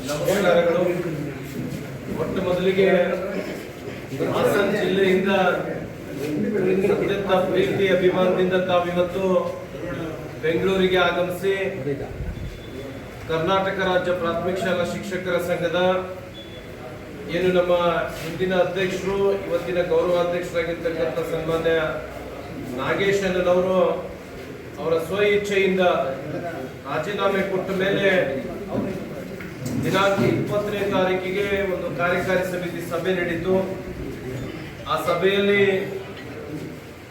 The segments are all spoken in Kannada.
ನಮಸ್ಕಾರಗಳು. ಮೊಟ್ಟ ಮೊದಲಿಗೆ ಹಾಸನ ಜಿಲ್ಲೆಯಿಂದ ಅತ್ಯಂತ ಪ್ರೀತಿ ಅಭಿಮಾನದಿಂದ ತಾವಿವತ್ತು ಬೆಂಗಳೂರಿಗೆ ಆಗಮಿಸಿ ಕರ್ನಾಟಕ ರಾಜ್ಯ ಪ್ರಾಥಮಿಕ ಶಾಲಾ ಶಿಕ್ಷಕರ ಸಂಘದ ಏನು ನಮ್ಮ ಹಿಂದಿನ ಅಧ್ಯಕ್ಷರು ಇವತ್ತಿನ ಗೌರವಾಧ್ಯಕ್ಷರಾಗಿರ್ತಕ್ಕಂಥ ಸನ್ಮಾನ್ಯ ನಾಗೇಶ್ ಅಣ್ಣನವರು ಅವರ ಸ್ವ ಇಚ್ಛೆಯಿಂದ ರಾಜೀನಾಮೆ ಕೊಟ್ಟ ಮೇಲೆ ದಿನಾಂಕ 20ನೇ ತಾರೀಕಿಗೆ ಒಂದು ಕಾರ್ಯಕಾರಿ ಸಮಿತಿ ಸಭೆ ನಡೆಯಿತು. ಆ ಸಭೆಯಲ್ಲಿ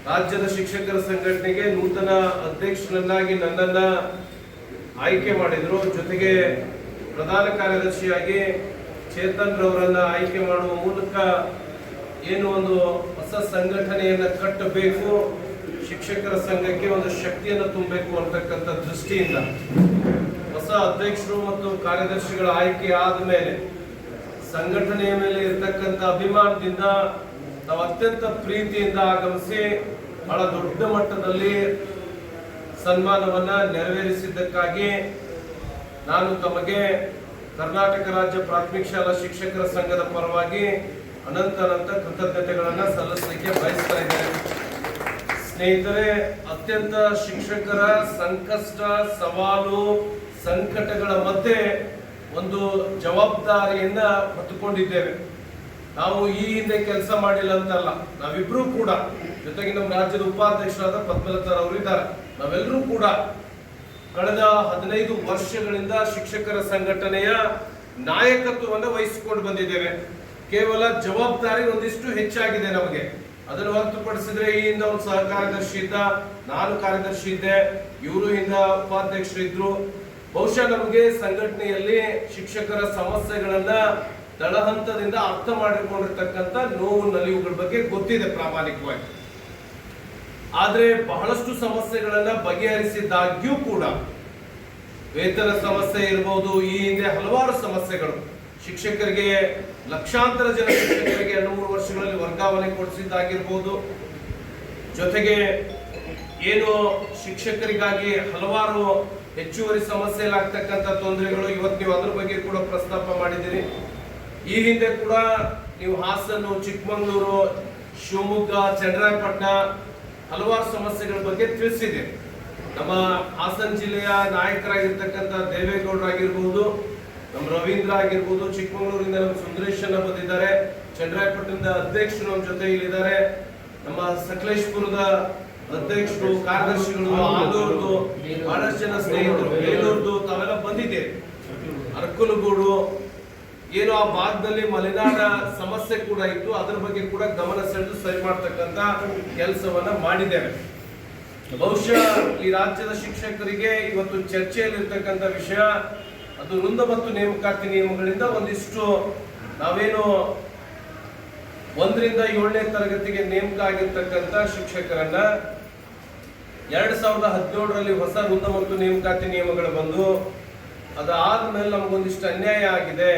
ರಾಜ್ಯದ ಶಿಕ್ಷಕರ ಸಂಘಟನೆಗೆ ನೂತನ ಅಧ್ಯಕ್ಷರನ್ನಾಗಿ ನನ್ನನ್ನ ಆಯ್ಕೆ ಮಾಡಿದ್ರು. ಜೊತೆಗೆ ಪ್ರಧಾನ ಕಾರ್ಯದರ್ಶಿಯಾಗಿ ಚೇತನ್ ರವರನ್ನ ಆಯ್ಕೆ ಮಾಡುವ ಮೂಲಕ ಏನು ಒಂದು ಹೊಸ ಸಂಘಟನೆಯನ್ನ ಕಟ್ಟಬೇಕು, ಶಿಕ್ಷಕರ ಸಂಘಕ್ಕೆ ಒಂದು ಶಕ್ತಿಯನ್ನು ತುಂಬಬೇಕು ಅಂತಕ್ಕಂಥ ದೃಷ್ಟಿಯಿಂದ ಹೊಸ ಅಧ್ಯಕ್ಷರು ಮತ್ತು ಕಾರ್ಯದರ್ಶಿಗಳ ಆಯ್ಕೆ ಆದ ಮೇಲೆ ಸಂಘಟನೆಯ ಮೇಲೆ ಇರತಕ್ಕಂಥ ಅಭಿಮಾನದಿಂದ ನಾವು ಅತ್ಯಂತ ಪ್ರೀತಿಯಿಂದ ಆಗಮಿಸಿ ಬಹಳ ದೊಡ್ಡ ಮಟ್ಟದಲ್ಲಿ ಸನ್ಮಾನವನ್ನ ನೆರವೇರಿಸಿದ್ದಕ್ಕಾಗಿ ನಾನು ತಮಗೆ ಕರ್ನಾಟಕ ರಾಜ್ಯ ಪ್ರಾಥಮಿಕ ಶಾಲಾ ಶಿಕ್ಷಕರ ಸಂಘದ ಪರವಾಗಿ ಅನಂತ ಕೃತಜ್ಞತೆಗಳನ್ನ ಸಲ್ಲಿಸಲಿಕ್ಕೆ ಬಯಸ್ತಾ ಇದ್ದೇನೆ. ಸ್ನೇಹಿತರೆ, ಅತ್ಯಂತ ಶಿಕ್ಷಕರ ಸಂಕಷ್ಟ, ಸವಾಲು, ಸಂಕಟಗಳ ಮಧ್ಯೆ ಒಂದು ಜವಾಬ್ದಾರಿಯನ್ನ ಹೊತ್ತುಕೊಂಡಿದ್ದೇವೆ. ನಾವು ಈ ಹಿಂದೆ ಕೆಲಸ ಮಾಡಿಲ್ಲ ಅಂತಲ್ಲ, ನಾವಿಬ್ರು ಕೂಡ, ಜೊತೆಗೆ ನಮ್ಮ ರಾಜ್ಯದ ಉಪಾಧ್ಯಕ್ಷರಾದ ಪದ್ಮಲತಾ ಅವರು ಇದ್ದಾರೆ, ನಾವೆಲ್ಲರೂ ಕೂಡ ಕಳೆದ 15 ವರ್ಷಗಳಿಂದ ಶಿಕ್ಷಕರ ಸಂಘಟನೆಯ ನಾಯಕತ್ವವನ್ನು ವಹಿಸಿಕೊಂಡು ಬಂದಿದ್ದೇವೆ. ಕೇವಲ ಜವಾಬ್ದಾರಿ ಒಂದಿಷ್ಟು ಹೆಚ್ಚಾಗಿದೆ ನಮಗೆ. ಅದನ್ನು ಹೊರತುಪಡಿಸಿದ್ರೆ ಈ ಹಿಂದೆ ಒಂದು ಸಹ ಕಾರ್ಯದರ್ಶಿ ಇದ್ದ, ನಾನು ಕಾರ್ಯದರ್ಶಿ ಇದ್ದೆ, ಇವರು ಹಿಂದ ಉಪಾಧ್ಯಕ್ಷರಿದ್ರು. ಬಹುಶಃ ನಮಗೆ ಸಂಘಟನೆಯಲ್ಲಿ ಶಿಕ್ಷಕರ ಸಮಸ್ಯೆಗಳನ್ನ ತಳಹಂತದಿಂದ ಅರ್ಥ ಮಾಡಿಕೊಂಡಿರ್ತಕ್ಕಂಥ ನೋವು ನಲಿವುಗಳ ಬಗ್ಗೆ ಗೊತ್ತಿದೆ ಪ್ರಾಮಾಣಿಕವಾಗಿ. ಆದ್ರೆ ಬಹಳಷ್ಟು ಸಮಸ್ಯೆಗಳನ್ನ ಬಗೆಹರಿಸಿದಾಗ್ಯೂ ಕೂಡ ವೇತನ ಸಮಸ್ಯೆ ಇರಬಹುದು, ಈ ಹಿಂದೆ ಹಲವಾರು ಸಮಸ್ಯೆಗಳು, ಶಿಕ್ಷಕರಿಗೆ ಲಕ್ಷಾಂತರ ಜನ ಶಿಕ್ಷಕರಿಗೆ 2-3 ವರ್ಷಗಳಲ್ಲಿ ವರ್ಗಾವಣೆ ಕೊಡಿಸಿದ್ದಾಗಿರ್ಬೋದು, ಜೊತೆಗೆ ಏನು ಶಿಕ್ಷಕರಿಗಾಗಿ ಹಲವಾರು ಹೆಚ್ಚುವರಿ ಸಮಸ್ಯೆಲಾಗ್ತಕ್ಕಂಥ ತೊಂದರೆಗಳು, ಇವತ್ತು ನೀವು ಅದ್ರ ಬಗ್ಗೆ ಕೂಡ ಪ್ರಸ್ತಾಪ ಮಾಡಿದ್ದೀರಿ. ಈ ಹಿಂದೆ ಕೂಡ ನೀವು ಹಾಸನ, ಚಿಕ್ಕಮಗಳೂರು, ಶಿವಮೊಗ್ಗ, ಚನ್ನರಾಯಪಟ್ಟಣ ಹಲವಾರು ಸಮಸ್ಯೆಗಳ ಬಗ್ಗೆ ತಿಳಿಸಿದೆ. ನಮ್ಮ ಹಾಸನ ಜಿಲ್ಲೆಯ ನಾಯಕರಾಗಿರ್ತಕ್ಕಂಥ ದೇವೇಗೌಡರಾಗಿರ್ಬೋದು, ನಮ್ಮ ರವೀಂದ್ರ ಆಗಿರ್ಬೋದು, ಚಿಕ್ಕಮಗಳೂರಿಂದ ನಮ್ಮ ಸುಂದರೇಶನ ಬಂದಿದ್ದಾರೆ, ಚನ್ನರಾಯಪಟ್ಟಣದ ಅಧ್ಯಕ್ಷರು ನಮ್ಮ ಜೊತೆ ಇಲ್ಲಿದ್ದಾರೆ, ನಮ್ಮ ಸಕಲೇಶ್ಪುರದ ಅಧ್ಯಕ್ಷರು, ಕಾರ್ಯದರ್ಶಿಗಳು, ಆಲೂರ್ದು ಬಹಳಷ್ಟು ಜನ ಸ್ನೇಹಿತರು, ಬೇಲೂರ್ದು ತಾವೆಲ್ಲ ಬಂದಿದೆ. ಅರಕಲಗೂಡು ಏನೋ ಆ ಭಾಗದಲ್ಲಿ ಮಲೆನಾಡ ಸಮಸ್ಯೆ ಕೂಡ ಇತ್ತು, ಅದರ ಬಗ್ಗೆ ಕೂಡ ಗಮನ ಸೆಳೆದು ಸರಿ ಮಾಡ್ತಕ್ಕಂಥ ಕೆಲಸವನ್ನ ಮಾಡಿದ್ದೇವೆ. ಬಹುಶಃ ಈ ರಾಜ್ಯದ ಶಿಕ್ಷಕರಿಗೆ ಇವತ್ತು ಚರ್ಚೆಯಲ್ಲಿರ್ತಕ್ಕಂಥ ವಿಷಯ ಅದು ವೃಂದ ಮತ್ತು ನೇಮಕಾತಿ ನಿಯಮಗಳಿಂದ ಒಂದಿಷ್ಟು ನಾವೇನು 1ರಿಂದ 7ನೇ ತರಗತಿಗೆ ನೇಮಕ ಆಗಿರ್ತಕ್ಕಂಥ ಶಿಕ್ಷಕರನ್ನ 2017ರಲ್ಲಿ ಹೊಸ ವೃಂದ ಮತ್ತು ನೇಮಕಾತಿ ನಿಯಮಗಳು ಬಂದು ಅದಾದ್ಮೇಲೆ ನಮಗೊಂದಿಷ್ಟು ಅನ್ಯಾಯ ಆಗಿದೆ.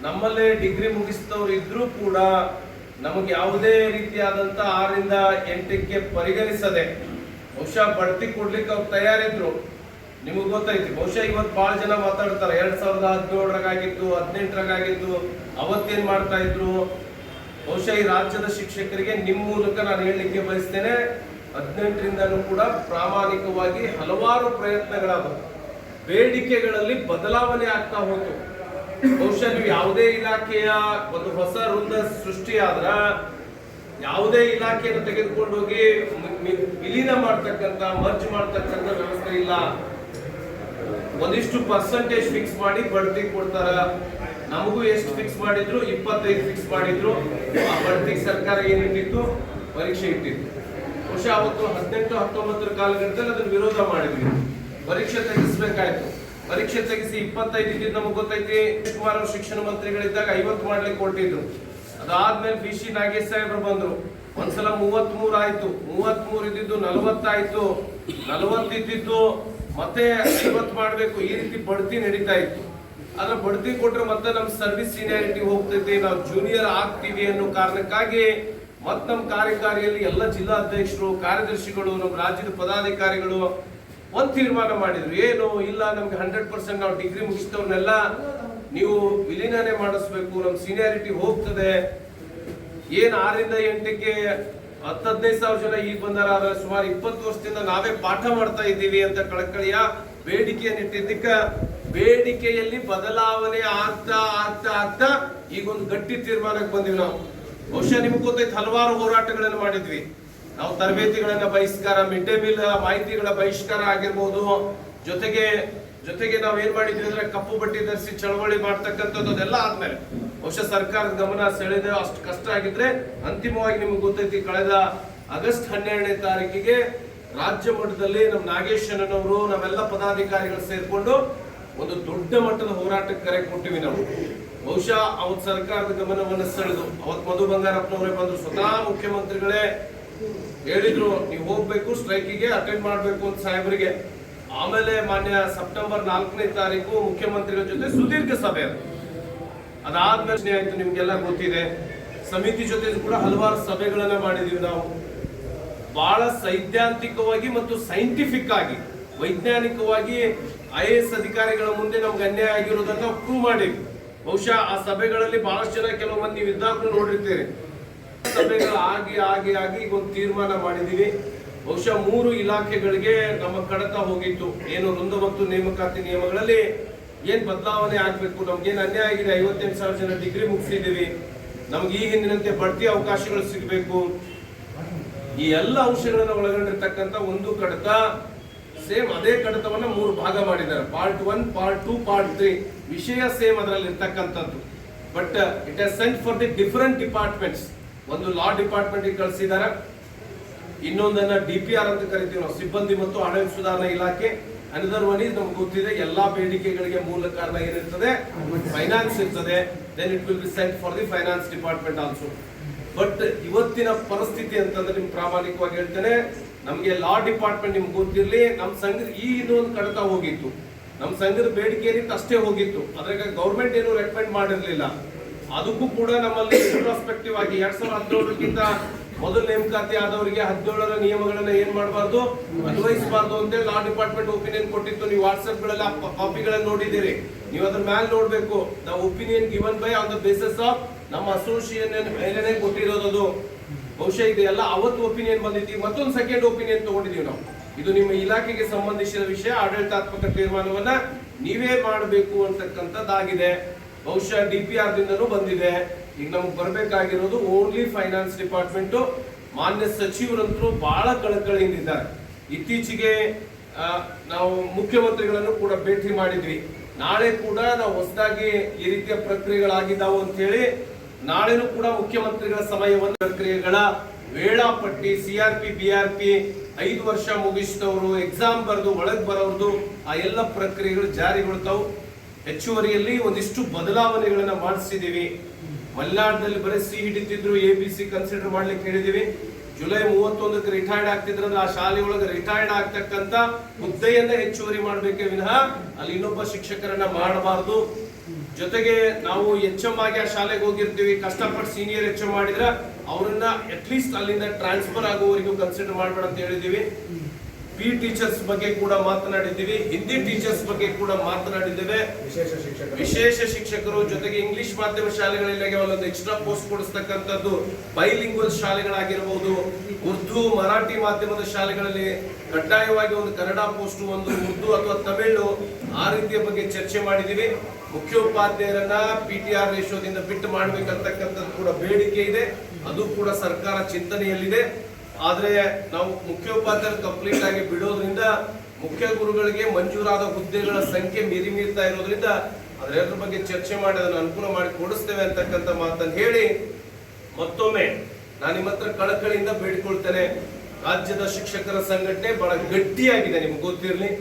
ನಮ್ಮಲ್ಲೇ ಡಿಗ್ರಿ ಮುಗಿಸಿದವರು ಇದ್ರೂ ಕೂಡ ನಮಗೆ ಯಾವುದೇ ರೀತಿಯಾದಂತ 6ರಿಂದ 8ಕ್ಕೆ ಪರಿಗಣಿಸದೆ ಬಹುಶಃ ಬಡ್ತಿ ಕೊಡ್ಲಿಕ್ಕೆ ಅವ್ರು ತಯಾರಿದ್ರು. ನಿಮಗೆ ಗೊತ್ತೈತಿ, ಬಹುಶಃ ಇವತ್ತು ಬಹಳ ಜನ ಮಾತಾಡ್ತಾರೆ 2017ರಾಗಿತ್ತು, 18ರಾಗಿತ್ತು, ಅವತ್ತೇನ್ ಮಾಡ್ತಾ ಇದ್ರು. ಬಹುಶಃ ಈ ರಾಜ್ಯದ ಶಿಕ್ಷಕರಿಗೆ ನಿಮ್ಮ ಮೂಲಕ ನಾನು ಹೇಳಲಿಕ್ಕೆ ಬಯಸ್ತೇನೆ, 18ರಿಂದನೂ ಕೂಡ ಪ್ರಾಮಾಣಿಕವಾಗಿ ಹಲವಾರು ಪ್ರಯತ್ನಗಳಾದವು, ಬೇಡಿಕೆಗಳಲ್ಲಿ ಬದಲಾವಣೆ ಆಗ್ತಾ ಹೋಯ್ತು. ಬಹುಶಃ ನೀವು ಯಾವುದೇ ಇಲಾಖೆಯ ಒಂದು ಹೊಸ ವೃಂದ ಸೃಷ್ಟಿಯಾದ್ರ ಯಾವುದೇ ಇಲಾಖೆಯನ್ನು ತೆಗೆದುಕೊಂಡು ಹೋಗಿ ವಿಲೀನ ಮಾಡ್ತಕ್ಕಂಥ, ಮರ್ಜ್ ಮಾಡ್ತಕ್ಕಂಥ ವ್ಯವಸ್ಥೆ ಇಲ್ಲ. ಒಂದಿಷ್ಟು ಪರ್ಸೆಂಟೇಜ್ ಫಿಕ್ಸ್ ಮಾಡಿ ಬಡ್ತಿ ಕೊಡ್ತಾರ. ನಮಗೂ ಎಷ್ಟು ಫಿಕ್ಸ್ ಮಾಡಿದ್ರು, 25 ಫಿಕ್ಸ್ ಮಾಡಿದ್ರು. ಆ ಬಡ್ತಿಗೆ ಸರ್ಕಾರ ಏನಿಟ್ಟಿತ್ತು, ಪರೀಕ್ಷೆ ಇಟ್ಟಿತ್ತು. ಬಹುಶಃ ಅವತ್ತು 18-19ರ ಕಾಲಘಟ್ಟದಲ್ಲಿ ಅದನ್ನು ವಿರೋಧ ಮಾಡಿದ್ವಿ. ಪರೀಕ್ಷೆ ತೆಗೆಸಬೇಕಾಯ್ತು. ಪರೀಕ್ಷೆ ತೆಗೆಸಿ 25 ಇದ್ದಿದ್ದು ನಮಗೆ ಗೊತ್ತೈತಿ. ಕುಮಾರ್ ಅವರು ಶಿಕ್ಷಣ ಮಂತ್ರಿಗಳಿದ್ದಾಗ 50 ಮಾಡ್ಲಿಕ್ಕೆ ಕೊಟ್ಟಿದ್ರು. ಅದಾದ್ಮೇಲೆ BC ನಾಗೇಶ್ ಸಾಹೇಬ್ರು ಬಂದ್ರು, ಒಂದ್ಸಲ 33 ಆಯ್ತು, 33 ಇದ್ದಿದ್ದು 40 ಆಯ್ತು, 40 ಇದ್ದಿದ್ದು ಮತ್ತೆ 50 ಮಾಡ್ಬೇಕು. ಈ ರೀತಿ ಬಡ್ತಿ ನಡೀತಾ ಇತ್ತು. ಆದ್ರೆ ಬಡ್ತಿ ಕೊಟ್ರೆ ಮತ್ತೆ ನಮ್ ಸರ್ವಿಸ್ ಸೀನಿಯಾರಿಟಿ ಹೋಗ್ತೈತಿ, ನಾವು ಜೂನಿಯರ್ ಆಗ್ತೀವಿ ಅನ್ನೋ ಕಾರಣಕ್ಕಾಗಿ ಮತ್ತೆ ನಮ್ಮ ಕಾರ್ಯಕಾರಿಯಲ್ಲಿ ಎಲ್ಲ ಜಿಲ್ಲಾ ಅಧ್ಯಕ್ಷರು, ಕಾರ್ಯದರ್ಶಿಗಳು, ನಮ್ಮ ರಾಜ್ಯದ ಪದಾಧಿಕಾರಿಗಳು ಒಂದು ತೀರ್ಮಾನ ಮಾಡಿದ್ರು. ಏನು ಇಲ್ಲ, ನಮ್ಗೆ 100% ನಾವು ಡಿಗ್ರಿ ಮುಗಿಸಿದವ್ರನ್ನೆಲ್ಲ ನೀವು ವಿಲೀನನೆ ಮಾಡಿಸ್ಬೇಕು, ನಮ್ಮ ಸೀನಿಯಾರಿಟಿ ಹೋಗ್ತದೆ. ಏನ್ 6ರಿಂದ 8ಕ್ಕೆ 10-15 ಸಾವಿರ ಜನ ಈಗ ಬಂದಾರ, ಸುಮಾರು 20 ವರ್ಷದಿಂದ ನಾವೇ ಪಾಠ ಮಾಡ್ತಾ ಇದ್ದೀವಿ ಅಂತ ಕಳಕಳಿಯ ಬೇಡಿಕೆಯನ್ನಿಟ್ಟಿದ್ದಕ್ಕ ಬೇಡಿಕೆಯಲ್ಲಿ ಬದಲಾವಣೆ ಆಗ್ತಾ ಆಗ್ತಾ ಆಗ್ತಾ ಈಗ ಒಂದು ಗಟ್ಟಿ ತೀರ್ಮಾನಕ್ಕೆ ಬಂದಿವಿ ನಾವು. ಬಹುಶಃ ನಿಮ್ಗೆ ಗೊತ್ತೈತೆ, ಹಲವಾರು ಹೋರಾಟಗಳನ್ನು ಮಾಡಿದ್ವಿ ನಾವು. ತರಬೇತಿಗಳನ್ನ ಬಹಿಷ್ಕಾರ, ಮಿಡ್ ಡೇ ಮೀಲ್ ಮಾಹಿತಿಗಳ ಬಹಿಷ್ಕಾರ ಆಗಿರ್ಬೋದು. ಜೊತೆಗೆ ನಾವ್ ಏನ್ ಮಾಡಿದ್ವಿ ಅಂದ್ರೆ ಕಪ್ಪು ಬಟ್ಟೆ ಧರಿಸಿ ಚಳವಳಿ ಮಾಡ್ತಕ್ಕಂಥದ್ದು ಅದೆಲ್ಲ ಆದ್ಮೇಲೆ ಬಹುಶಃ ಸರ್ಕಾರದ ಗಮನ ಸೆಳೆದ ಅಷ್ಟು ಕಷ್ಟ ಆಗಿದ್ರೆ ಅಂತಿಮವಾಗಿ ನಿಮ್ಗೆ ಗೊತ್ತೈತಿ, ಕಳೆದ ಆಗಸ್ಟ್ 12ನೇ ತಾರೀಕಿಗೆ ರಾಜ್ಯ ಮಟ್ಟದಲ್ಲಿ ನಮ್ಮ ನಾಗೇಶನವರು ನಾವೆಲ್ಲ ಪದಾಧಿಕಾರಿಗಳು ಸೇರ್ಕೊಂಡು ಒಂದು ದೊಡ್ಡ ಮಟ್ಟದ ಹೋರಾಟಕ್ಕೆ ಕರೆ ಕೊಟ್ಟಿವಿ ನಾವು. ಬಹುಶಃ ಅವತ್ ಸರ್ಕಾರದ ಗಮನವನ್ನು ಸೆಳೆದು ಅವತ್ ಮಧು ಬಂಗಾರಪ್ಪನವರೇ ಬಂದ್ರು, ಸ್ವತಃ ಮುಖ್ಯಮಂತ್ರಿಗಳೇ ಹೇಳಿದ್ರು ನೀವು ಹೋಗ್ಬೇಕು, ಸ್ಟ್ರೈಕಿಗೆ ಅಟೆಂಡ್ ಮಾಡ್ಬೇಕು ಅಂತ ಸಾಹೇಬರಿಗೆ. ಆಮೇಲೆ ಮಾನ್ಯ ಸೆಪ್ಟೆಂಬರ್ 4ನೇ ತಾರೀಕು ಮುಖ್ಯಮಂತ್ರಿಗಳ ಜೊತೆ ಸುದೀರ್ಘ ಸಭೆ ಅದಾದ್ಮೇಲೆ ಆಯ್ತು, ನಿಮ್ಗೆಲ್ಲ ಗೊತ್ತಿದೆ. ಸಮಿತಿ ಜೊತೆ ಕೂಡ ಹಲವಾರು ಸಭೆಗಳನ್ನ ಮಾಡಿದೀವಿ ನಾವು. ಬಹಳ ಸೈದ್ಧಾಂತಿಕವಾಗಿ ಮತ್ತು ಸೈಂಟಿಫಿಕ್ ಆಗಿ ವೈಜ್ಞಾನಿಕವಾಗಿ IAS ಅಧಿಕಾರಿಗಳ ಮುಂದೆ ನಮ್ಗೆ ಅನ್ಯಾಯ ಆಗಿರೋದನ್ನ ಪ್ರೂವ್ ಮಾಡಿದ್ವಿ. ಬಹುಶಃ ಆ ಸಭೆಗಳಲ್ಲಿ ಬಹಳಷ್ಟು ಜನ ಕೆಲವು ಮಂದಿ ಇದ್ದಾಗ್ಲೂ ನೋಡಿರ್ತೀರಿ. ಸಭೆಗಳು ಆಗಿ ಈಗ ಒಂದು ತೀರ್ಮಾನ ಮಾಡಿದೀವಿ. ಬಹುಶಃ 3 ಇಲಾಖೆಗಳಿಗೆ ನಮ್ಮ ಕಡತ ಹೋಗಿತ್ತು. ಏನು ವೃಂದ ಮತ್ತು ನೇಮಕಾತಿ ನಿಯಮಗಳಲ್ಲಿ ಏನ್ ಬದಲಾವಣೆ ಆಗ್ಬೇಕು, ನಮ್ಗೇನ್ ಅನ್ಯಾಯ ಆಗಿದೆ, 58,000 ಜನ ಡಿಗ್ರಿ ಮುಗಿಸಿದೀವಿ, ನಮ್ಗೆ ಈ ಹಿಂದಿನಂತೆ ಬಡ್ತಿ ಅವಕಾಶಗಳು ಸಿಗಬೇಕು, ಈ ಎಲ್ಲ ಅಂಶಗಳನ್ನ ಒಳಗೊಂಡಿರ್ತಕ್ಕಂಥ ಒಂದು ಕಡತ. ಸೇಮ್ ಅದೇ ಕಡತವನ್ನ 3 ಭಾಗ ಮಾಡಿದ್ದಾರೆ. Part 1, part 2, part 3. ವಿಷಯ ಸೇಮ್ ಅದರಲ್ಲಿ ಇರ್ತಕ್ಕಂಥದ್ದು. But it has sent for the different departments. ಒಂದು ಲಾ ಡಿಪಾರ್ಟ್ಮೆಂಟ್ ಕಳಿಸಿದ್ದಾರೆ, ಇನ್ನೊಂದನ್ನ DPR ಅಂತ ಕರಿತೀವಿ ನಾವು, ಸಿಬ್ಬಂದಿ ಮತ್ತು ಆಡಳಿತ ಸುಧಾರಣಾ ಇಲಾಖೆ. ಅನದರ್ ಒನ್ ಇಸ್ ನಮ್ಗೆ ಗೊತ್ತಿದೆ, ಎಲ್ಲಾ ಬೇಡಿಕೆಗಳಿಗೆ ಮೂಲ ಕಾರಣ ಏನಿರ್ತದೆ, ಫೈನಾನ್ಸ್ ಇರ್ತದೆ. Then it will be sent for the finance department also. But ಇವತ್ತಿನ ಪರಿಸ್ಥಿತಿ ಅಂತಂದ್ರೆ ನಿಮ್ಗೆ ಪ್ರಾಮಾಣಿಕವಾಗಿ ಹೇಳ್ತೇನೆ, ನಮ್ಗೆ ಲಾ ಡಿಪಾರ್ಟ್ಮೆಂಟ್ ನಿಮ್ಗೆ ಗೊತ್ತಿರ್ಲಿ, ನಮ್ಮ ಸಂಘದ ಈ ಇನ್ನೊಂದು ಕಡತ ಹೋಗಿತ್ತು, ನಮ್ಮ ಸಂಘದ ಬೇಡಿಕೆ ಏನಿತ್ತು ಅಷ್ಟೇ ಹೋಗಿತ್ತು. ಅದ್ರಾಗ ಗೌರ್ಮೆಂಟ್ ಏನು ರೆಕಮೆಂಡ್ ಮಾಡಿರ್ಲಿಲ್ಲ. ಅದಕ್ಕೂ ಕೂಡ ನಮ್ಮಲ್ಲಿ ರೆಸ್ಪೆಕ್ಟಿವ್ ಆಗಿ 2017ಕ್ಕಿಂತ ಮೊದಲು ನೇಮಕಾತಿ ಆದವರಿಗೆ 17ರ ನಿಯಮಗಳನ್ನ ಏನ್ ಮಾಡಬಾರ್ದು, ಅನ್ವಯಿಸಬಾರ್ದು ಅಂತ ಲಾ ಡಿಪಾರ್ಟ್ಮೆಂಟ್ ಒಪಿನಿಯನ್ ಕೊಟ್ಟಿತ್ತು. ನೀವು ವಾಟ್ಸ್ಆಪ್ ಗಳಲ್ಲಿ ಕಾಪಿಗಳನ್ನು ನೋಡಿದ್ದೀರಿ, ನೀವು ಅದ್ರ ಮ್ಯಾಲ್ ನೋಡ್ಬೇಕು. The opinion given by on the basis of ನಮ್ಮ ಅಸೋಸಿಯೇಷನ್ ಮೇಲೆನೆ ಕೊಟ್ಟಿರೋದು. ಬಹುಶಃ ಇದು ಎಲ್ಲ ಅವತ್ತು ಒಪಿನಿಯನ್ ಬಂದಿತ್ತು. ಮತ್ತೊಂದು ಸೆಕೆಂಡ್ ಒಪಿನಿಯನ್ ತಗೊಂಡಿದೀವಿ ನಾವು. ಇದು ನಿಮ್ಮ ಇಲಾಖೆಗೆ ಸಂಬಂಧಿಸಿದ ವಿಷಯ, ಆಡಳಿತಾತ್ಮಕ ತೀರ್ಮಾನವನ್ನ ನೀವೇ ಮಾಡಬೇಕು ಅಂತಕ್ಕಂಥದ್ದಾಗಿದೆ. ಬಹುಶಃ DPR ದಿಂದನೂ ಬಂದಿದೆ. ಈಗ ನಮ್ಗೆ ಬರ್ಬೇಕಾಗಿರೋದು ಓನ್ಲಿ ಫೈನಾನ್ಸ್ ಡಿಪಾರ್ಟ್ಮೆಂಟ್. ಮಾನ್ಯ ಸಚಿವರಂತರೂ ಬಹಳ ಕಳಕಳಿಯಿಂದಿದ್ದಾರೆ. ಇತ್ತೀಚೆಗೆ ನಾವು ಮುಖ್ಯಮಂತ್ರಿಗಳನ್ನು ಕೂಡ ಭೇಟಿ ಮಾಡಿದ್ವಿ. ನಾಳೆ ಕೂಡ ನಾವು ಹೊಸದಾಗಿ ಈ ರೀತಿಯ ಪ್ರಕ್ರಿಯೆಗಳಾಗಿದ್ದಾವು ಅಂತ ಹೇಳಿ ನಾಳೆನೂ ಕೂಡ ಮುಖ್ಯಮಂತ್ರಿಗಳ ಸಮಯವನ್ನು ಪ್ರಕ್ರಿಯೆಗಳ ವೇಳಾಪಟ್ಟಿ, CRP, BRP 5 ವರ್ಷ ಮುಗಿಸಿದವರು ಎಕ್ಸಾಮ್ ಬರೆದು ಒಳಗೆ ಬರೋರ್ದು ಆ ಎಲ್ಲ ಪ್ರಕ್ರಿಯೆಗಳು ಜಾರಿಗೊಳ್ತಾವು. ಹೆಚ್ಚುವರಿಯಲ್ಲಿ ಒಂದಿಷ್ಟು ಬದಲಾವಣೆಗಳನ್ನ ಮಾಡಿಸಿದೀವಿ. ಮಲೆನಾಡಿನಲ್ಲಿ ಬರೀ C ಹಿಡಿತಿದ್ರು, ABC ಕನ್ಸಿಡರ್ ಮಾಡ್ಲಿಕ್ಕೆ ಹೇಳಿದೀವಿ. ಜುಲೈ 31ಕ್ಕೆ ರಿಟೈರ್ಡ್ ಆಗ್ತಿದ್ರಂದ್ರೆ ಆ ಶಾಲೆಯೊಳಗೆ ರಿಟೈರ್ಡ್ ಆಗ್ತಕ್ಕಂತ ಹುದ್ದೆಯನ್ನ ಹೆಚ್ಚುವರಿ ಮಾಡ್ಬೇಕೇ ವಿನಃ ಅಲ್ಲಿ ಇನ್ನೊಬ್ಬ ಶಿಕ್ಷಕರನ್ನ ಮಾಡಬಾರ್ದು. ಜೊತೆಗೆ ನಾವು HM ಆಗಿ ಆ ಶಾಲೆಗೆ ಹೋಗಿರ್ತೀವಿ, ಕಷ್ಟಪಟ್ಟು ಸೀನಿಯರ್ HM ಮಾಡಿದ್ರೆ ಅವರನ್ನ ಅಟ್ಲೀಸ್ಟ್ ಅಲ್ಲಿಂದ ಟ್ರಾನ್ಸ್ಫರ್ ಆಗುವವರೆಗೂ ಕನ್ಸಿಡರ್ ಮಾಡಬೇಡ ಅಂತ ಹೇಳಿದೀವಿ. P ಟೀಚರ್ಸ್ ಬಗ್ಗೆ ಕೂಡ ಮಾತನಾಡಿದ್ದೀವಿ, ಹಿಂದಿ ಟೀಚರ್ಸ್ ಬಗ್ಗೆ ಕೂಡ ಮಾತನಾಡಿದ್ದೇವೆ. ವಿಶೇಷ ಶಿಕ್ಷಕರು ಜೊತೆಗೆ ಇಂಗ್ಲಿಷ್ ಮಾಧ್ಯಮ ಶಾಲೆಗಳಲ್ಲಿ ಒಂದೊಂದು ಎಕ್ಸ್ಟ್ರಾ ಪೋಸ್ಟ್ ಕೊಡಿಸ್ತಕ್ಕಂಥದ್ದು, ಬೈಲಿಂಗ್ವಲ್ ಶಾಲೆಗಳಾಗಿರಬಹುದು, ಉರ್ದು ಮರಾಠಿ ಮಾಧ್ಯಮದ ಶಾಲೆಗಳಲ್ಲಿ ಕಡ್ಡಾಯವಾಗಿ ಒಂದು ಕನ್ನಡ ಪೋಸ್ಟ್, ಒಂದು ಉರ್ದು ಅಥವಾ ತಮಿಳು, ಆ ರೀತಿಯ ಬಗ್ಗೆ ಚರ್ಚೆ ಮಾಡಿದ್ದೀವಿ. ಮುಖ್ಯೋಪಾಧ್ಯಾಯರನ್ನ PTR ರೇಷೋದಿಂದ ಬಿಟ್ಟು ಮಾಡ್ಬೇಕಂತಕ್ಕಂಥದ್ದು ಕೂಡ ಬೇಡಿಕೆ ಇದೆ. ಅದು ಕೂಡ ಸರ್ಕಾರ ಚಿಂತನೆಯಲ್ಲಿದೆ. ಆದ್ರೆ ನಾವು ಮುಖ್ಯೋಪಾಧ್ಯಾಯರು ಕಂಪ್ಲೀಟ್ ಆಗಿ ಬಿಡೋದ್ರಿಂದ ಮುಖ್ಯ ಗುರುಗಳಿಗೆ ಮಂಜೂರಾದ ಹುದ್ದೆಗಳ ಸಂಖ್ಯೆ ಮೀರ್ತಾ ಇರೋದ್ರಿಂದ ಅದರ ಬಗ್ಗೆ ಚರ್ಚೆ ಮಾಡಿ ಅದನ್ನು ಅನುಕೂಲ ಮಾಡಿ ಕೊಡಿಸ್ತೇವೆ ಅಂತಕ್ಕಂಥ ಮಾತನ್ನು ಹೇಳಿ ಮತ್ತೊಮ್ಮೆ ನಾನು ನಿಮ್ಮ ಹತ್ರ ಕಳಕಳಿಯಿಂದ ಬೇಡಿಕೊಳ್ತೇನೆ. ರಾಜ್ಯದ ಶಿಕ್ಷಕರ ಸಂಘಟನೆ ಬಹಳ ಗಟ್ಟಿಯಾಗಿದೆ, ನಿಮ್ಗೆ ಗೊತ್ತಿರಲಿ.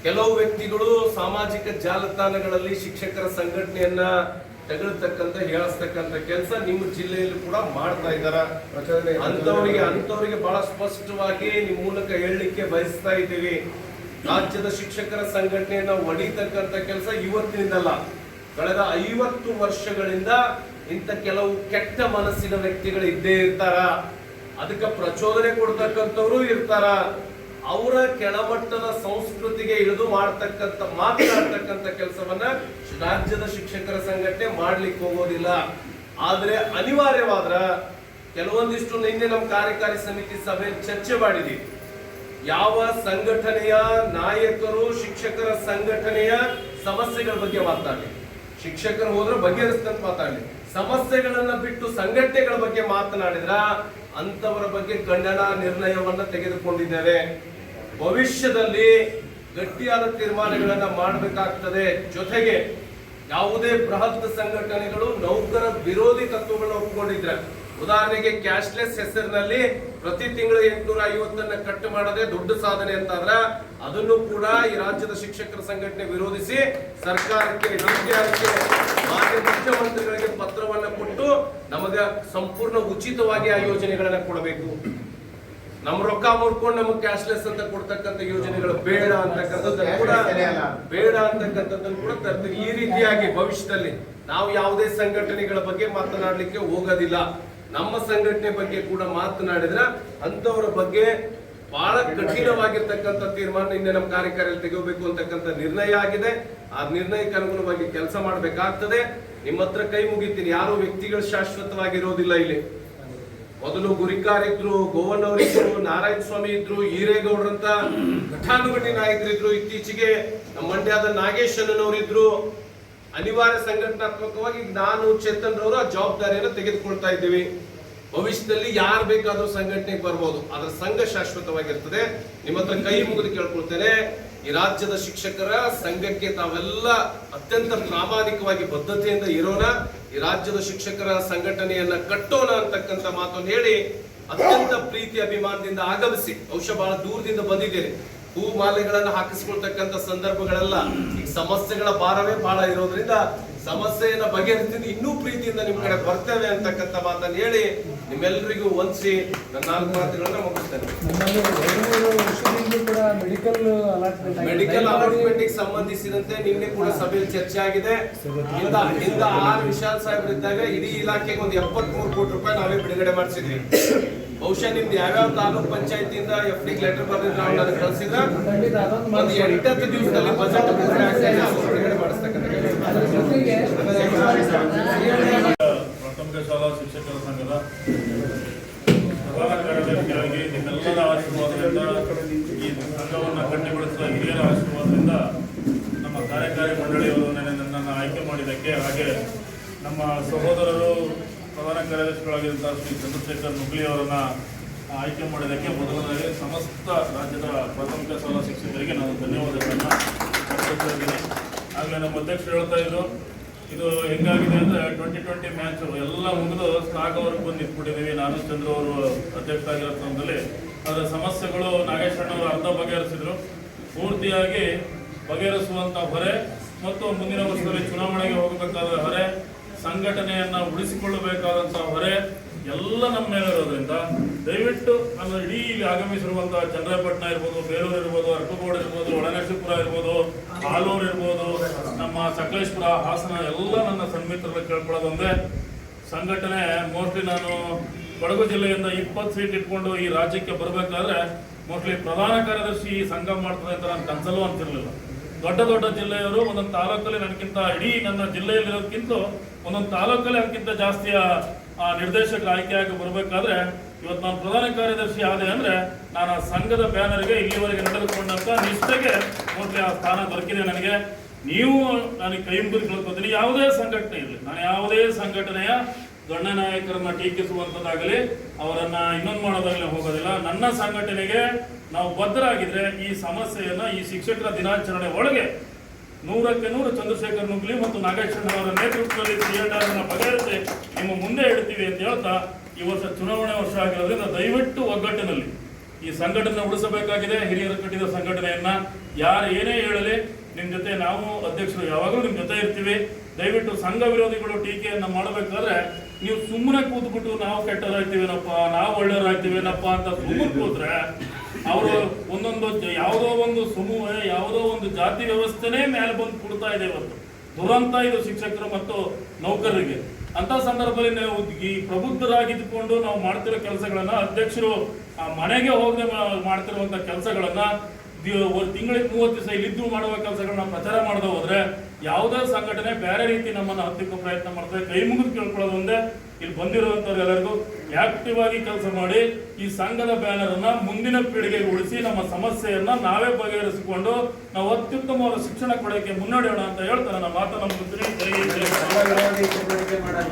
ಕೆಲವು ವ್ಯಕ್ತಿಗಳು ಸಾಮಾಜಿಕ ಜಾಲತಾಣಗಳಲ್ಲಿ ಶಿಕ್ಷಕರ ಸಂಘಟನೆಯನ್ನ ತಗೊಳ್ತಕ್ಕಂಥ ಹೇಳಿಸ್ತಕ್ಕಂಥ ಕೆಲಸ ನಿಮ್ಮ ಜಿಲ್ಲೆಯಲ್ಲಿ ಕೂಡ ಮಾಡ್ತಾ ಇದ್ದಾರ. ಅಂತವರಿಗೆ ಬಹಳ ಸ್ಪಷ್ಟವಾಗಿ ನಿಮ್ಮ ಮೂಲಕ ಹೇಳಲಿಕ್ಕೆ ಬಯಸ್ತಾ ಇದ್ದೀವಿ. ರಾಜ್ಯದ ಶಿಕ್ಷಕರ ಸಂಘಟನೆಯನ್ನ ಒಡಿತಕ್ಕಂಥ ಕೆಲಸ ಇವತ್ತಿನಿಂದಲ್ಲ, ಕಳೆದ 50 ವರ್ಷಗಳಿಂದ ಇಂಥ ಕೆಲವು ಕೆಟ್ಟ ಮನಸ್ಸಿನ ವ್ಯಕ್ತಿಗಳು ಇದ್ದೇ ಇರ್ತಾರ. ಅದಕ್ಕೆ ಪ್ರಚೋದನೆ ಕೊಡ್ತಕ್ಕಂಥವ್ರು ಇರ್ತಾರ. ಅವರ ಕೆಳಮಟ್ಟದ ಸಂಸ್ಕೃತಿಗೆ ಇಳಿದು ಮಾತನಾಡ್ತಕ್ಕಂಥ ಕೆಲಸವನ್ನ ರಾಜ್ಯದ ಶಿಕ್ಷಕರ ಸಂಘಟನೆ ಮಾಡ್ಲಿಕ್ಕೆ ಹೋಗೋದಿಲ್ಲ. ಆದ್ರೆ ಅನಿವಾರ್ಯವಾದ್ರ ಕೆಲವೊಂದಿಷ್ಟು ನಿನ್ನೆ ನಮ್ಮ ಕಾರ್ಯಕಾರಿ ಸಮಿತಿ ಸಭೆ ಚರ್ಚೆ ಮಾಡಿದೀವಿ. ಯಾವ ಸಂಘಟನೆಯ ನಾಯಕರು ಶಿಕ್ಷಕರ ಸಂಘಟನೆಯ ಸಮಸ್ಯೆಗಳ ಬಗ್ಗೆ ಮಾತಾಡಲಿ, ಶಿಕ್ಷಕರು ಹೋದ್ರೆ ಬಗೆಹರಿಸ್ತಂತ ಮಾತಾಡಲಿ, ಸಮಸ್ಯೆಗಳನ್ನ ಬಿಟ್ಟು ಸಂಘಟನೆಗಳ ಬಗ್ಗೆ ಮಾತನಾಡಿದ್ರ ಅಂತವರ ಬಗ್ಗೆ ಖಂಡನ ನಿರ್ಣಯವನ್ನ ತೆಗೆದುಕೊಂಡಿದ್ದೇವೆ. ಭವಿಷ್ಯದಲ್ಲಿ ಗಟ್ಟಿಯಾದ ತೀರ್ಮಾನಗಳನ್ನ ಮಾಡಬೇಕಾಗ್ತದೆ. ಜೊತೆಗೆ ಯಾವುದೇ ಬೃಹತ್ ಸಂಘಟನೆಗಳು ನೌಕರ ವಿರೋಧಿ ತತ್ವಗಳನ್ನ ಒಪ್ಪಿಕೊಂಡಿದ್ರೆ, ಉದಾಹರಣೆಗೆ ಕ್ಯಾಶ್ಲೆಸ್ ಹೆಸರಿನಲ್ಲಿ ಪ್ರತಿ ತಿಂಗಳು 850 ಕಟ್ ಮಾಡದೆ ದೊಡ್ಡ ಸಾಧನೆ ಅಂತಾದ್ರ ಅದನ್ನು ಕೂಡ ಈ ರಾಜ್ಯದ ಶಿಕ್ಷಕರ ಸಂಘಟನೆ ವಿರೋಧಿಸಿ ಸರ್ಕಾರಕ್ಕೆ ಮಾನ್ಯ ಮುಖ್ಯಮಂತ್ರಿಗಳಿಗೆ ಪತ್ರವನ್ನ ಕೊಟ್ಟು ನಮಗೆ ಸಂಪೂರ್ಣ ಉಚಿತವಾಗಿ ಆ ಯೋಜನೆಗಳನ್ನ ಕೊಡಬೇಕು. ನಮ್ಮ ರೊಕ್ಕ ಮುರ್ಕೊಂಡು ನಮಗೆ ಕ್ಯಾಶ್ಲೆಸ್ ಅಂತ ಕೊಡ್ತಕ್ಕಂಥ ಯೋಜನೆಗಳು ಬೇಡ ಅಂತಕ್ಕಂಥದ್ದನ್ನು ಕೂಡ ತರ್ತೀವಿ. ಈ ರೀತಿಯಾಗಿ ಭವಿಷ್ಯದಲ್ಲಿ ನಾವು ಯಾವುದೇ ಸಂಘಟನೆಗಳ ಬಗ್ಗೆ ಮಾತನಾಡಲಿಕ್ಕೆ ಹೋಗೋದಿಲ್ಲ. ನಮ್ಮ ಸಂಘಟನೆ ಬಗ್ಗೆ ಕೂಡ ಮಾತನಾಡಿದ್ರೆ ಅಂತವರ ಬಗ್ಗೆ ಬಹಳ ಕಠಿಣವಾಗಿರ್ತಕ್ಕಂಥ ತೀರ್ಮಾನ ನಿನ್ನೆ ನಮ್ಮ ಕಾರ್ಯಕಾರಿಯಲ್ಲಿ ತೆಗೆಯಬೇಕು ಅಂತಕ್ಕಂಥ ನಿರ್ಣಯ ಆಗಿದೆ. ಆ ನಿರ್ಣಯಕ್ಕೆ ಅನುಗುಣವಾಗಿ ಕೆಲಸ ಮಾಡಬೇಕಾಗ್ತದೆ. ನಿಮ್ಮ ಹತ್ರ ಕೈ ಮುಗಿತೀನಿ, ಯಾರು ವ್ಯಕ್ತಿಗಳು ಶಾಶ್ವತವಾಗಿರೋದಿಲ್ಲ. ಇಲ್ಲಿ ಮೊದಲು ಗುರಿಕಾರ್ ಇದ್ರು, ಗೋವಣ್ಣವರಿದ್ರು, ನಾರಾಯಣ ಸ್ವಾಮಿ ಇದ್ರು, ಈರೇಗೌಡರಂತ ಘಟಾನುಘಟಿ ನಾಯಕರಿದ್ರು, ಇತ್ತೀಚೆಗೆ ನಮ್ಮ ಮಂಡ್ಯದ ನಾಗೇಶ್ ಅನ್ನೋರಿದ್ರು. ಅನಿವಾರ್ಯ ಸಂಘಟನಾತ್ಮಕವಾಗಿ ನಾನು ಚೇತನ್ ರವರು ಆ ಜವಾಬ್ದಾರಿಯನ್ನು ತೆಗೆದುಕೊಳ್ತಾ ಇದ್ದೀವಿ. ಭವಿಷ್ಯದಲ್ಲಿ ಯಾರು ಬೇಕಾದ್ರೂ ಸಂಘಟನೆಗೆ ಬರ್ಬೋದು, ಅದರ ಸಂಘ ಶಾಶ್ವತವಾಗಿರ್ತದೆ. ನಿಮ್ಮ ಹತ್ರ ಕೈ ಮುಗಿದು ಕೇಳ್ಕೊಳ್ತೇನೆ, ಈ ರಾಜ್ಯದ ಶಿಕ್ಷಕರ ಸಂಘಕ್ಕೆ ತಾವೆಲ್ಲ ಅತ್ಯಂತ ಪ್ರಾಮಾಣಿಕವಾಗಿ ಬದ್ಧತೆಯಿಂದ ಇರೋಣ, ಈ ರಾಜ್ಯದ ಶಿಕ್ಷಕರ ಸಂಘಟನೆಯನ್ನ ಕಟ್ಟೋಣ ಅಂತಕ್ಕಂಥ ಮಾತನ್ನು ಹೇಳಿ ಅತ್ಯಂತ ಪ್ರೀತಿ ಅಭಿಮಾನದಿಂದ ಆಗಮಿಸಿ, ಬಹುಶಃ ಬಹಳ ದೂರದಿಂದ ಬಂದಿದ್ದೇನೆ, ಹೂ ಮಾಲೆಗಳನ್ನು ಹಾಕಿಸ್ಕೊಳ್ತಕ್ಕಂಥ ಸಂದರ್ಭಗಳೆಲ್ಲ ಈಗ ಸಮಸ್ಯೆಗಳ ಭಾರವೇ ಬಹಳ ಇರೋದ್ರಿಂದ ಸಮಸ್ಯೆಯನ್ನ ಬಗೆಹರಿಸ್ತೀನಿ, ಇನ್ನೂ ಪ್ರೀತಿಯಿಂದ ನಿಮ್ ಕಡೆ ಬರ್ತೇವೆ ಅಂತಕ್ಕಂಥ ಮಾತನ್ನು ಹೇಳಿ ನಿಮ್ಮೆಲ್ಲರಿಗೂ ವಂದಿಸಿ ನನ್ನ 4 ಮಾತುಗಳನ್ನ ಮುಗಿಸ್ತೇನೆ. ಮೆಡಿಕಲ್ ಅಲಾಟ್ಮೆಂಟ್ ಸಂಬಂಧಿಸಿದಂತೆ ನಿನ್ನೆ ಕೂಡ ಸಭೆಯಲ್ಲಿ ಚರ್ಚೆ ಆಗಿದೆ. ಇಂದ ಆರ್ ವಿಶಾಲ್ ಸಾಹೇಬ್ರು ಇದ್ದಾಗ ಇಡೀ ಇಲಾಖೆಗೆ ಒಂದು 73 ಕೋಟಿ ರೂಪಾಯಿ ನಾವೇ ಬಿಡುಗಡೆ ಮಾಡಿಸಿದ್ವಿ. ಬಹುಶಃ ನಿಮ್ದು ಯಾವ್ಯಾವ ತಾಲೂಕ್ ಪಂಚಾಯತಿಯಿಂದ FD ಲೆಟರ್ ಬರೆದಿದ್ರೆ ನಾವು ನನಗೆ ಕಳಿಸಿದ್ರೆ ಒಂದು 8 ದಿವಸದಲ್ಲಿ ಬಜೆಟ್ ಬಿಡುಗಡೆ ಮಾಡಿಸ್ತಕ್ಕಂಥ ಪ್ರಾಥಮಿಕ ಶಾಲಾ ಶಿಕ್ಷಕರ ಸಂಘದ ಪ್ರಧಾನ ಕಾರ್ಯದರ್ಶಿಯಾಗಿ ನಿಮ್ಮೆಲ್ಲರ ಆಶೀರ್ವಾದದಿಂದ ಈ ಸಂಘವನ್ನು ಗಟ್ಟಿಗೊಳಿಸಿದ ಹಿರಿಯರ ಆಶೀರ್ವಾದದಿಂದ ನಮ್ಮ ಕಾರ್ಯಕಾರಿ ಮಂಡಳಿಯವರು ನನ್ನನ್ನು ಆಯ್ಕೆ ಮಾಡಿದ್ದಕ್ಕೆ, ಹಾಗೆ ನಮ್ಮ ಸಹೋದರರು ಪ್ರಧಾನ ಕಾರ್ಯದರ್ಶಿಗಳಾಗಿದ್ದಂಥ ಶ್ರೀ ಚಂದ್ರಶೇಖರ್ ನುಗ್ಲಿ ಅವರನ್ನ ಆಯ್ಕೆ ಮಾಡಿದ್ದಕ್ಕೆ ಮೊದಲನೇ ಸಮಸ್ತ ರಾಜ್ಯದ ಪ್ರಾಥಮಿಕ ಶಾಲಾ ಶಿಕ್ಷಕರಿಗೆ ನಾನು ಧನ್ಯವಾದಗಳನ್ನು ಅರ್ಪಿಸ್ತಾ ಇದ್ದೀನಿ. ಆಗಲೇ ನಮ್ಮ ಅಧ್ಯಕ್ಷರು ಹೇಳ್ತಾ ಇದ್ರು, ಇದು ಹೆಂಗಾಗಿದೆ ಅಂದರೆ 2020 ಮ್ಯಾಚ್ ಎಲ್ಲ ಮುಗಿದು ಸ್ಟಾಗ್ವರೆಗೆ ಬಂದು ನಿಂತ್ಬಿಟ್ಟಿದ್ದೀವಿ. ನಾನು ಚಂದ್ರ ಅವರು ಅಧ್ಯಕ್ಷ ಆಗಿರೋ ಸಮಯದಲ್ಲಿ ಅದರ ಸಮಸ್ಯೆಗಳು ನಾಗೇಶಣ್ಣವರು ಅರ್ಧ ಬಗೆಹರಿಸಿದ್ರು. ಪೂರ್ತಿಯಾಗಿ ಬಗೆಹರಿಸುವಂಥ ಹೊರೆ ಮತ್ತು ಮುಂದಿನ ವರ್ಷದಲ್ಲಿ ಚುನಾವಣೆಗೆ ಹೋಗಬೇಕಾದ ಹೊರೆ, ಸಂಘಟನೆಯನ್ನ ಉಳಿಸಿಕೊಳ್ಳಬೇಕಾದಂಥ ಹೊರೆ ಎಲ್ಲ ನಮ್ಮ ಮೇಲೆ ಇರೋದ್ರಿಂದ ದಯವಿಟ್ಟು ನಮ್ಮ ಇಡೀ ಆಗಮಿಸಿರುವಂತಹ ಚನ್ನರಾಯಪಟ್ಟಣ ಇರ್ಬೋದು, ಬೇಲೂರು ಇರ್ಬೋದು, ಅರಕಲಗೂಡು ಇರ್ಬೋದು, ಒಳನರಸೀಪುರ ಇರ್ಬೋದು, ಆಲೂರು ಇರ್ಬೋದು, ನಮ್ಮ ಸಕಲೇಶ್ಪುರ, ಹಾಸನ ಎಲ್ಲ ನನ್ನ ಸನ್ಮಿತ್ರರಲ್ಲಿ ಕೇಳ್ಕೊಳ್ಳೋದೊಂದೇ, ಸಂಘಟನೆ ಮೋಸ್ಟ್ಲಿ ನಾನು ಕೊಡಗು ಜಿಲ್ಲೆಯಿಂದ 20 ಸೀಟ್ ಇಟ್ಕೊಂಡು ಈ ರಾಜ್ಯಕ್ಕೆ ಬರಬೇಕಾದ್ರೆ ಮೋಸ್ಟ್ಲಿ ಪ್ರಧಾನ ಕಾರ್ಯದರ್ಶಿ ಸಂಘ ಮಾಡ್ತದೆ ಅಂತ ನಾನು ಕನ್ಸಲ್ಲೂ ಅಂತಿರಲಿಲ್ಲ. ದೊಡ್ಡ ದೊಡ್ಡ ಜಿಲ್ಲೆಯವರು ಒಂದೊಂದು ತಾಲೂಕಲ್ಲಿ ನನಗಿಂತ ಇಡೀ ನನ್ನ ಜಿಲ್ಲೆಯಲ್ಲಿರೋದಕ್ಕಿಂತ ಒಂದೊಂದು ತಾಲೂಕಲ್ಲಿ ಅದಕ್ಕಿಂತ ಜಾಸ್ತಿಯ ನಿರ್ದೇಶಕರ ಆಯ್ಕೆಯಾಗಿ ಬರಬೇಕಾದ್ರೆ ಇವತ್ತು ನಾನು ಪ್ರಧಾನ ಕಾರ್ಯದರ್ಶಿ ಆದೆ ಅಂದ್ರೆ ನಾನು ಆ ಸಂಘದ ಬ್ಯಾನರ್ಗೆ ಇಲ್ಲಿವರೆಗೆ ನಡೆದುಕೊಂಡಂತ ನಿಷ್ಠೆಗೆ ಮೋಸ್ಟ್ಲಿ ಆ ಸ್ಥಾನ ದೊರಕಿದೆ ನನಗೆ. ನೀವು ನನಗೆ ಕೈ ಮುಗಿದು ಕೇಳ್ಕೊತೀನಿ, ಯಾವುದೇ ಸಂಘಟನೆ ಇರಲಿ, ನಾನು ಯಾವುದೇ ಸಂಘಟನೆಯ ಗಣ್ಯ ನಾಯಕರನ್ನ ಟೀಕಿಸುವಂಥದ್ದಾಗಲಿ ಅವರನ್ನ ಇನ್ನೊಂದು ಮಾಡೋದಾಗಲಿ ಹೋಗೋದಿಲ್ಲ. ನನ್ನ ಸಂಘಟನೆಗೆ ನಾವು ಬದ್ಧರಾಗಿದ್ರೆ ಈ ಸಮಸ್ಯೆಯನ್ನ ಈ ಶಿಕ್ಷಕರ ದಿನಾಚರಣೆ ಒಳಗೆ 100ಕ್ಕೆ 100 ಚಂದ್ರಶೇಖರ್ ನುಗ್ಲಿ ಮತ್ತು ನಾಗೇಶಣ್ಣವರ ನೇತೃತ್ವದಲ್ಲಿ CLR ಬಗೆಹರಿಸಿ ನಿಮ್ಮ ಮುಂದೆ ಇಡ್ತೀವಿ ಅಂತ ಹೇಳ್ತಾ, ಈ ವರ್ಷ ಚುನಾವಣೆ ವರ್ಷ ಆಗಿರೋದ್ರಿಂದ ದಯವಿಟ್ಟು ಒಗ್ಗಟ್ಟಿನಲ್ಲಿ ಈ ಸಂಘಟನೆ ಉಳಿಸಬೇಕಾಗಿದೆ. ಹಿರಿಯರು ಕಟ್ಟಿದ ಸಂಘಟನೆಯನ್ನ ಯಾರು ಏನೇ ಹೇಳಲಿ ನಿಮ್ಮ ಜೊತೆ ನಾವು ಅಧ್ಯಕ್ಷರು ಯಾವಾಗಲೂ ನಿಮ್ಮ ಜೊತೆ ಇರ್ತೀವಿ. ದಯವಿಟ್ಟು ಸಂಘ ವಿರೋಧಿಗಳು ಟೀಕೆಯನ್ನ ಮಾಡಬೇಕಾದ್ರೆ ನೀವು ಸುಮ್ಮನೆ ಕೂತ್ಬಿಟ್ಟು ನಾವು ಕೆಟ್ಟವರಾಗ್ತೀವೇನಪ್ಪ, ನಾವು ಒಳ್ಳೆಯವರಾಗ್ತೀವೇನಪ್ಪ ಅಂತ ಸುಮ್ಮನೆ ಕೂತ್ರೆ ಅವರು ಒಂದೊಂದು ಯಾವುದೋ ಒಂದು ಸಮೂಹ, ಯಾವುದೋ ಒಂದು ಜಾತಿ ವ್ಯವಸ್ಥೆನೇ ಮೇಲೆ ಬಂದು ಕೊಡ್ತಾ ಇದೆ. ಇವತ್ತು ದುರಂತ ಇದು ಶಿಕ್ಷಕರು ಮತ್ತು ನೌಕರರಿಗೆ. ಅಂತ ಸಂದರ್ಭದಲ್ಲಿ ನಾವು ಈ ಪ್ರಬುದ್ಧರಾಗಿದ್ದುಕೊಂಡು ನಾವು ಮಾಡ್ತಿರೋ ಕೆಲಸಗಳನ್ನ ಅಧ್ಯಕ್ಷರು ಆ ಮನೆಗೆ ಹೋಗದೆ ಮಾಡ್ತಿರುವಂತ ಕೆಲಸಗಳನ್ನ ತಿಂಗಳಿಗೆ 30 ದಿವಸ ಇಲ್ಲಿದ್ದು ಮಾಡುವ ಕೆಲಸಗಳನ್ನ ಪ್ರಚಾರ ಮಾಡದೆ ಹೋದ್ರೆ ಯಾವುದೇ ಸಂಘಟನೆ ಬೇರೆ ರೀತಿ ನಮ್ಮನ್ನು ಹತ್ತಿಕ್ಕೋ ಪ್ರಯತ್ನ ಮಾಡ್ತಾರೆ. ಕೈ ಮುಗಿದು ಕೇಳ್ಕೊಳ್ಳೋದು ಒಂದೇ, ಇಲ್ಲಿ ಬಂದಿರುವಂತವ್ರು ಎಲ್ಲರಿಗೂ ಆಕ್ಟಿವ್ ಆಗಿ ಕೆಲಸ ಮಾಡಿ ಈ ಸಂಘದ ಬ್ಯಾನರ್ ಅನ್ನ ಮುಂದಿನ ಪೀಳಿಗೆಗೆ ಉಳಿಸಿ ನಮ್ಮ ಸಮಸ್ಯೆಯನ್ನ ನಾವೇ ಬಗೆಹರಿಸಿಕೊಂಡು ನಾವು ಅತ್ಯುತ್ತಮವಾದ ಶಿಕ್ಷಣ ಕೊಡೋಕೆ ಮುನ್ನಡೆಯೋಣ ಅಂತ ಹೇಳ್ತಾರೆ. ನನ್ನ ಮಾತನ್ನು ಮುಗಿಸ್ತೀನಿ. ಜೈ ಹಿಂದ್, ಜೈ ಭಾರತ್.